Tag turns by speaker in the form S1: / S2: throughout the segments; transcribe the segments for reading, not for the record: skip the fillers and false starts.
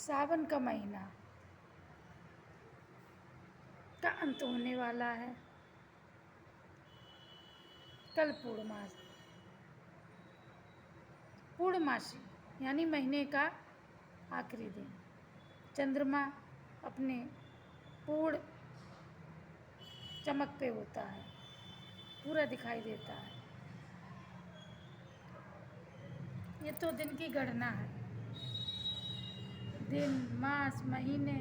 S1: सावन का महीना का अंत होने वाला है। कल पूर्णमासी यानी महीने का आखिरी दिन। चंद्रमा अपने पूर्ण चमक पे होता है, पूरा दिखाई देता है। ये तो दिन की गणना है। दिन, मास, महीने,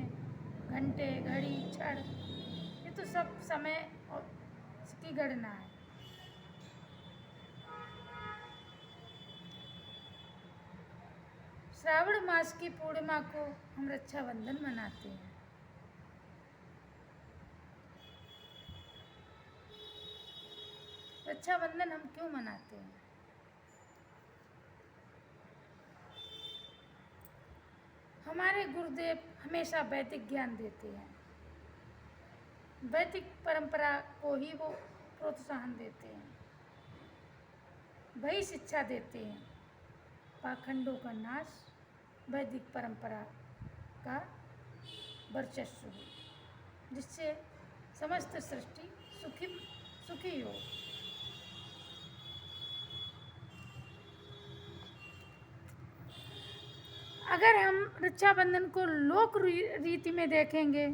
S1: घंटे, घड़ी, क्षण, ये तो सब समय और इसकी गणना है। श्रावण मास की पूर्णिमा को हम रक्षाबंधन मनाते हैं। रक्षाबंधन हम क्यों मनाते हैं? हमारे गुरुदेव हमेशा वैदिक ज्ञान देते हैं। वैदिक परंपरा को ही वो प्रोत्साहन देते हैं, वही शिक्षा देते हैं। पाखंडों का नाश, वैदिक परंपरा का वर्चस्व हो, जिससे समस्त सृष्टि सुखी हो। अगर हम रक्षाबंधन को लोक रीति में देखेंगे,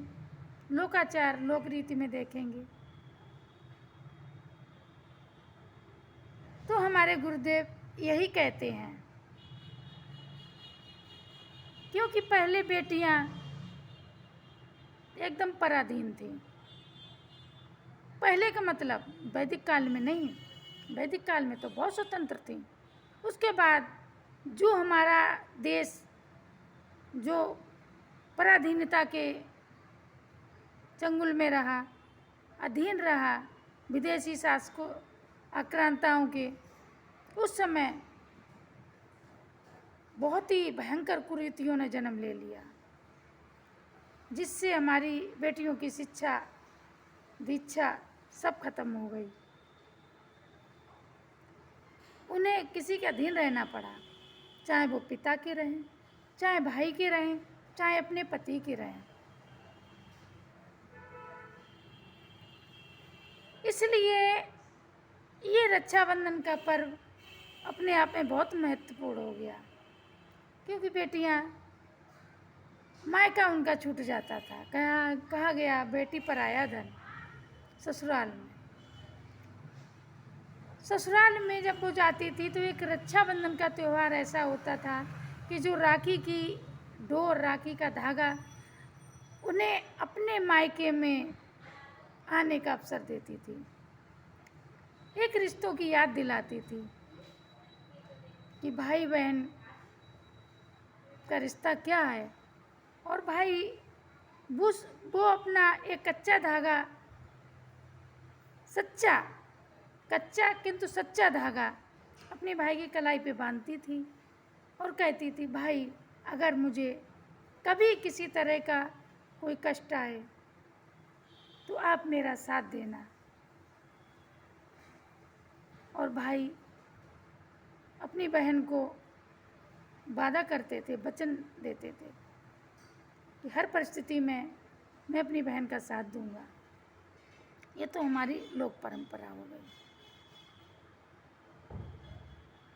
S1: लोकाचार लोक रीति में देखेंगे, तो हमारे गुरुदेव यही कहते हैं, क्योंकि पहले बेटियां एकदम पराधीन थी। पहले का मतलब वैदिक काल में नहीं, वैदिक काल में तो बहुत स्वतंत्र थी। उसके बाद जो हमारा देश जो पराधीनता के चंगुल में रहा, अधीन रहा विदेशी शासकों आक्रांताओं के, उस समय बहुत ही भयंकर कुरीतियों ने जन्म ले लिया, जिससे हमारी बेटियों की शिक्षा दीक्षा सब खत्म हो गई। उन्हें किसी के अधीन रहना पड़ा, चाहे वो पिता के रहें, चाहे भाई के रहें, चाहे अपने पति के रहें। इसलिए ये रक्षाबंधन का पर्व अपने आप में बहुत महत्वपूर्ण हो गया, क्योंकि बेटियां मायका उनका छूट जाता था। कहा गया बेटी पराया धन। ससुराल में जब वो जाती थी तो एक रक्षाबंधन का त्यौहार ऐसा होता था कि जो राखी की डोर, राखी का धागा उन्हें अपने मायके में आने का अवसर देती थी, एक रिश्तों की याद दिलाती थी कि भाई बहन का रिश्ता क्या है। और भाई वो अपना एक कच्चा धागा, कच्चा किंतु सच्चा धागा अपने भाई की कलाई पे बांधती थी और कहती थी, भाई अगर मुझे कभी किसी तरह का कोई कष्ट आए तो आप मेरा साथ देना। और भाई अपनी बहन को वादा करते थे, वचन देते थे कि हर परिस्थिति में मैं अपनी बहन का साथ दूंगा। ये तो हमारी लोक परंपरा हो गई।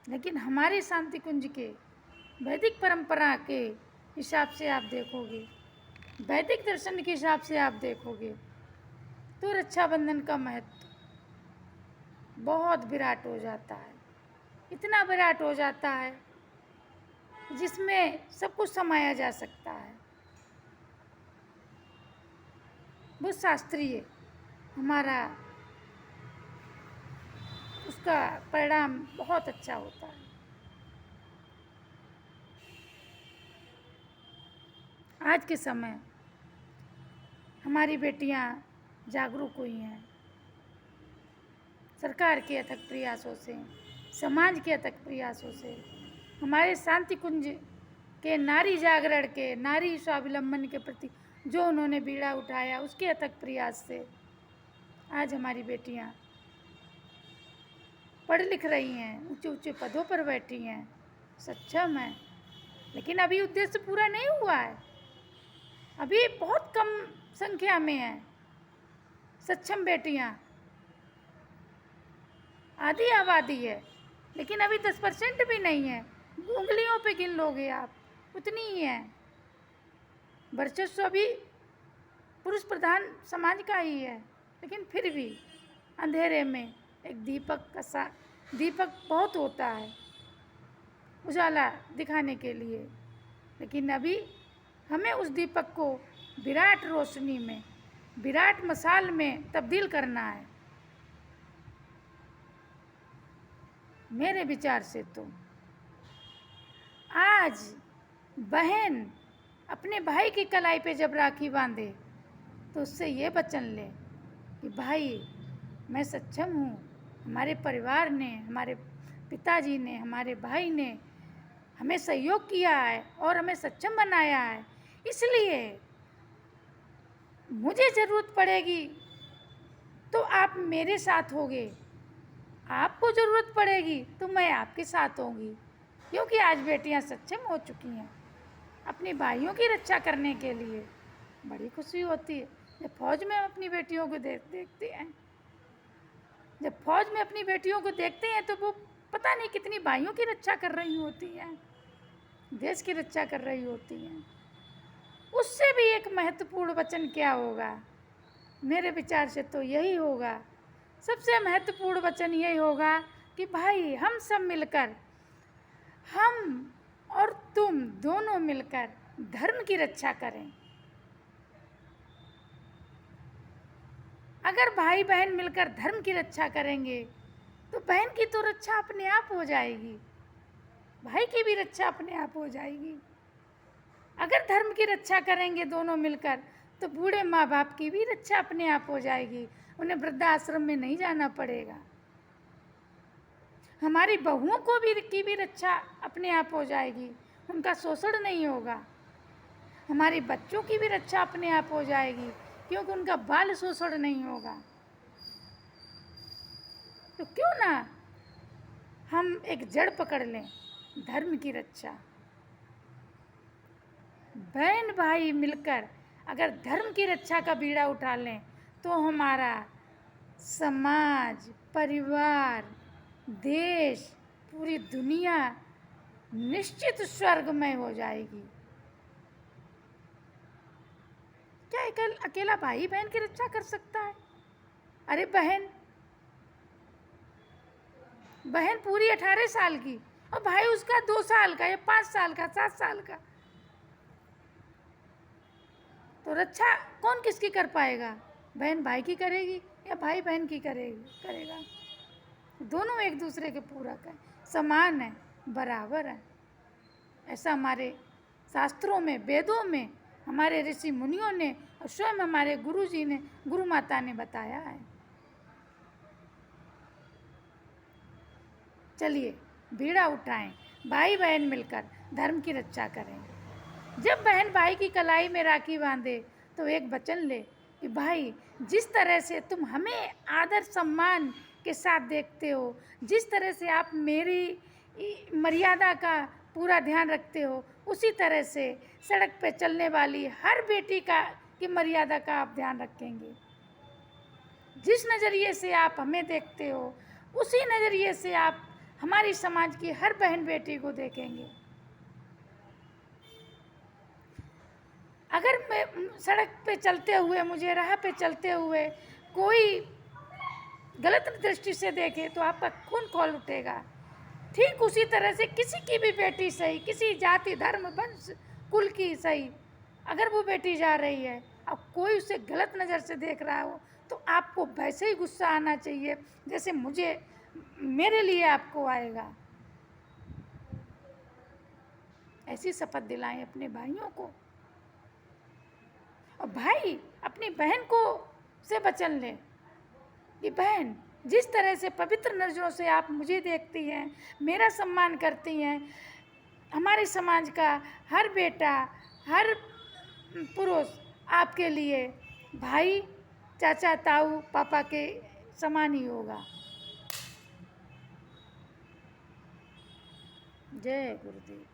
S1: लेकिन हमारे शांति कुंज के वैदिक परंपरा के हिसाब से आप देखोगे, वैदिक दर्शन के हिसाब से आप देखोगे, तो रक्षाबंधन का महत्व बहुत विराट हो जाता है। इतना विराट हो जाता है जिसमें सब कुछ समाया जा सकता है। वो शास्त्रीय हमारा उसका परिणाम बहुत अच्छा होता है। आज के समय हमारी बेटियां जागरूक हुई हैं, सरकार के अथक प्रयासों से, समाज के अथक प्रयासों से, हमारे शांति कुंज के नारी जागरण के, नारी स्वावलंबन के प्रति जो उन्होंने बीड़ा उठाया, उसके अथक प्रयास से आज हमारी बेटियां पढ़ लिख रही हैं, ऊंचे ऊंचे पदों पर बैठी हैं, सक्षम हैं। लेकिन अभी उद्देश्य पूरा नहीं हुआ है। अभी बहुत कम संख्या में है सक्षम बेटियां, आधी आबादी है, लेकिन अभी 10% भी नहीं है। उंगलियों पे गिन लोगे आप, उतनी ही है। वर्चस्व अभी पुरुष प्रधान समाज का ही है, लेकिन फिर भी अंधेरे में एक दीपक बहुत होता है उजाला दिखाने के लिए, लेकिन अभी हमें उस दीपक को विराट रोशनी में, विराट मशाल में तब्दील करना है। मेरे विचार से तो आज बहन अपने भाई की कलाई पे जब राखी बांधे तो उससे ये वचन ले कि भाई मैं सक्षम हूँ, हमारे परिवार ने, हमारे पिताजी ने, हमारे भाई ने हमें सहयोग किया है और हमें सक्षम बनाया है, इसलिए मुझे ज़रूरत पड़ेगी तो आप मेरे साथ होगे, आपको ज़रूरत पड़ेगी तो मैं आपके साथ होंगी। क्योंकि आज बेटियां सक्षम हो चुकी हैं अपने भाइयों की रक्षा करने के लिए। बड़ी खुशी होती है जब फौज में अपनी बेटियों को देखते हैं। जब फौज में अपनी बेटियों को देखते हैं तो वो पता नहीं कितनी भाइयों की रक्षा कर रही होती हैं, देश की रक्षा कर रही होती हैं। उससे भी एक महत्वपूर्ण वचन क्या होगा? मेरे विचार से तो यही होगा, सबसे महत्वपूर्ण वचन यही होगा कि भाई हम सब मिलकर, हम और तुम दोनों मिलकर धर्म की रक्षा करें। अगर भाई बहन मिलकर धर्म की रक्षा करेंगे तो बहन की तो रक्षा अपने आप हो जाएगी, भाई की भी रक्षा अपने आप हो जाएगी। अगर धर्म की रक्षा करेंगे दोनों मिलकर तो बूढ़े माँ बाप की भी रक्षा अपने आप हो जाएगी, उन्हें वृद्धाश्रम में नहीं जाना पड़ेगा। हमारी बहुओं को की भी रक्षा अपने आप हो जाएगी, उनका शोषण नहीं होगा। हमारे बच्चों की भी रक्षा अपने आप हो जाएगी, क्योंकि उनका बाल शोषण नहीं होगा। तो क्यों ना हम एक जड़ पकड़ लें, धर्म की रक्षा। बहन भाई मिलकर अगर धर्म की रक्षा का बीड़ा उठा लें तो हमारा समाज, परिवार, देश, पूरी दुनिया निश्चित स्वर्गमय हो जाएगी। क्या अकेला भाई बहन की रक्षा कर सकता है? अरे बहन पूरी 18 साल की और भाई उसका 2 साल का या 5 साल का, 7 साल का, तो रक्षा कौन किसकी कर पाएगा? बहन भाई की करेगी या भाई बहन की करेगा? दोनों एक दूसरे के पूरक हैं, समान है, बराबर है। ऐसा हमारे शास्त्रों में, वेदों में, हमारे ऋषि मुनियों ने और स्वयं हमारे गुरु जी ने, गुरु माता ने बताया है। चलिए बीड़ा उठाएं, भाई बहन मिलकर धर्म की रक्षा करें। जब बहन भाई की कलाई में राखी बांधे तो एक वचन ले कि भाई जिस तरह से तुम हमें आदर सम्मान के साथ देखते हो, जिस तरह से आप मेरी मर्यादा का पूरा ध्यान रखते हो, उसी तरह से सड़क पे चलने वाली हर बेटी की मर्यादा का आप ध्यान रखेंगे। जिस नज़रिए से आप हमें देखते हो उसी नज़रिए से आप हमारी समाज की हर बहन बेटी को देखेंगे। अगर मैं सड़क पे चलते हुए, मुझे राह पे चलते हुए कोई गलत दृष्टि से देखे तो आपका खून खौल उठेगा। ठीक उसी तरह से किसी की भी बेटी सही, किसी जाति, धर्म, वंश, कुल की सही, अगर वो बेटी जा रही है अब कोई उसे गलत नज़र से देख रहा हो तो आपको वैसे ही गुस्सा आना चाहिए जैसे मेरे लिए आपको आएगा। ऐसी शपथ दिलाएं अपने भाइयों को। और भाई अपनी बहन को से वचन लें कि बहन जिस तरह से पवित्र नज़रों से आप मुझे देखती हैं, मेरा सम्मान करती हैं, हमारे समाज का हर बेटा, हर पुरुष आपके लिए भाई, चाचा, ताऊ, पापा के समान ही होगा। जय गुरुदेव।